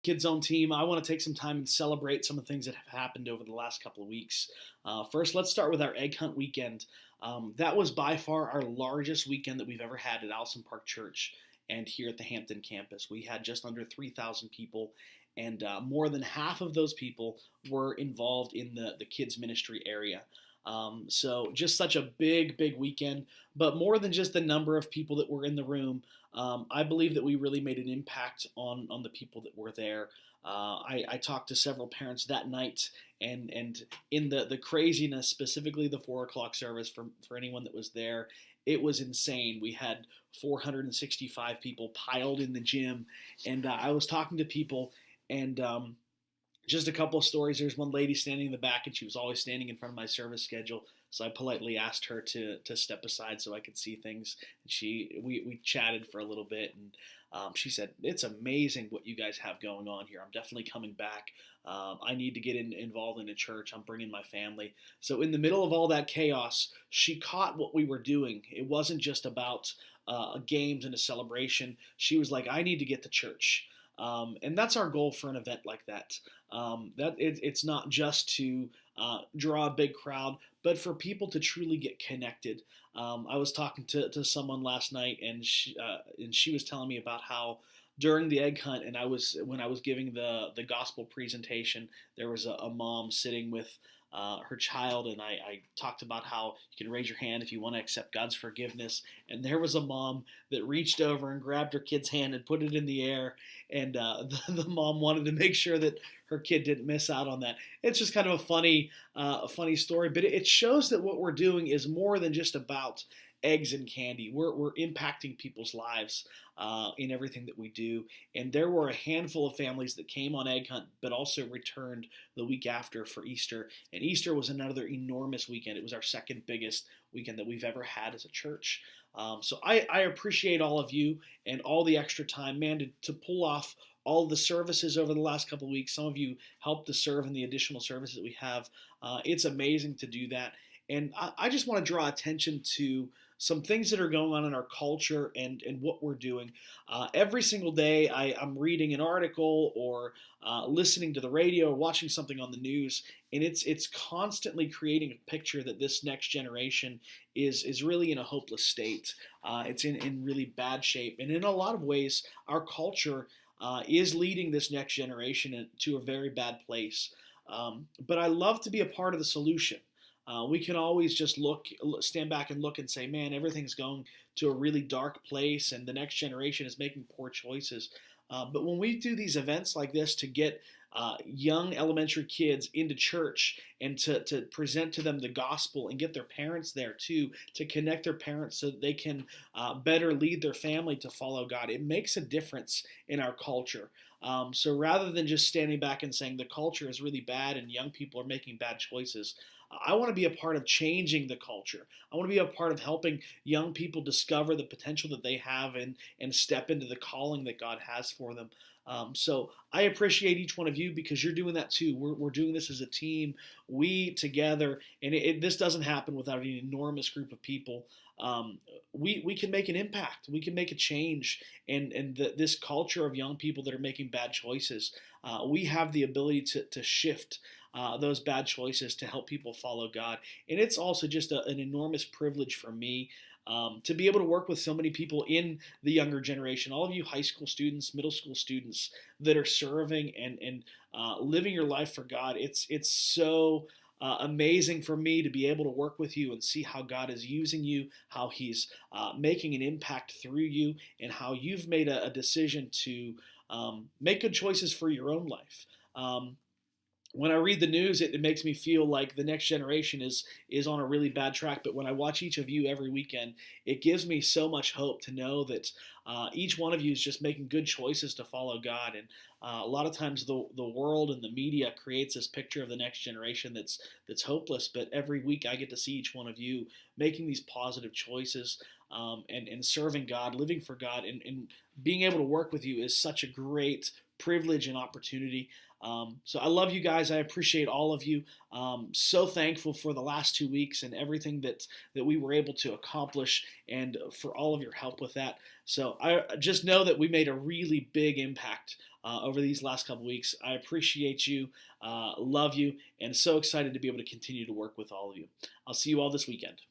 Kids Zone team, I want to take some time and celebrate some of the things that have happened over the last couple of weeks. First, let's start with our egg hunt weekend. That was by far our largest weekend that we've ever had at Allison Park Church and here at the Hampton campus. We had just under 3,000 people, and more than half of those people were involved in the kids ministry area. So just such a big weekend, but more than just the number of people that were in the room, I believe that we really made an impact on the people that were there. I talked to several parents that night, and in the craziness, specifically the 4 o'clock service for anyone that was there, it was insane. We had 465 people piled in the gym, and I was talking to people, and just a couple of stories. There's one lady standing in the back, and she was always standing in front of my service schedule. So I politely asked her to step aside so I could see things. And we chatted for a little bit, and she said, "It's amazing what you guys have going on here. I'm definitely coming back. I need to get involved in a church. I'm bringing my family." So in the middle of all that chaos, she caught what we were doing. It wasn't just about games and a celebration. She was like, "I need to get to church." And that's our goal for an event like that. It's not just to draw a big crowd, but for people to truly get connected. I was talking to someone last night, and she was telling me about how during the egg hunt, and when I was giving the gospel presentation, there was a mom sitting with her child, and I talked about how you can raise your hand if you want to accept God's forgiveness. And there was a mom that reached over and grabbed her kid's hand and put it in the air, and the mom wanted to make sure that her kid didn't miss out on that. It's just kind of a funny story, but it shows that what we're doing is more than just about eggs and candy. We're impacting people's lives in everything that we do. And there were a handful of families that came on egg hunt, but also returned the week after for Easter. And Easter was another enormous weekend. It was our second biggest weekend that we've ever had as a church. So I appreciate all of you and all the extra time, man, to pull off all of the services over the last couple of weeks. Some of you helped to serve in the additional services that we have. It's amazing to do that. And I just want to draw attention to some things that are going on in our culture and what we're doing. Every single day, I'm reading an article or listening to the radio or watching something on the news, and it's constantly creating a picture that this next generation is really in a hopeless state. It's in really bad shape, and in a lot of ways, our culture is leading this next generation to a very bad place. But I love to be a part of the solution. We can always just stand back and look and say, man, everything's going to a really dark place and the next generation is making poor choices. But when we do these events like this to get young elementary kids into church and to present to them the gospel and get their parents there too, to connect their parents so that they can better lead their family to follow God, it makes a difference in our culture. So rather than just standing back and saying the culture is really bad and young people are making bad choices, I want to be a part of changing the culture. I want to be a part of helping young people discover the potential that they have and step into the calling that God has for them. So I appreciate each one of you because you're doing that too. We're doing this as a team, we together, and this doesn't happen without an enormous group of people. We can make an impact. We can make a change, and this culture of young people that are making bad choices, we have the ability to shift those bad choices to help people follow God. And it's also just an enormous privilege for me to be able to work with so many people in the younger generation, all of you high school students, middle school students that are serving and living your life for God. It's so amazing for me to be able to work with you and see how God is using you, how He's making an impact through you, and how you've made a decision to make good choices for your own life. When I read the news, it makes me feel like the next generation is on a really bad track. But when I watch each of you every weekend, it gives me so much hope to know that each one of you is just making good choices to follow God. And a lot of times the world and the media creates this picture of the next generation that's hopeless. But every week I get to see each one of you making these positive choices and serving God, living for God, and being able to work with you is such a great privilege and opportunity. So I love you guys. I appreciate all of you. So thankful for the last 2 weeks and everything that we were able to accomplish, and for all of your help with that. So I just know that we made a really big impact over these last couple weeks. I appreciate you, love you, and so excited to be able to continue to work with all of you. I'll see you all this weekend.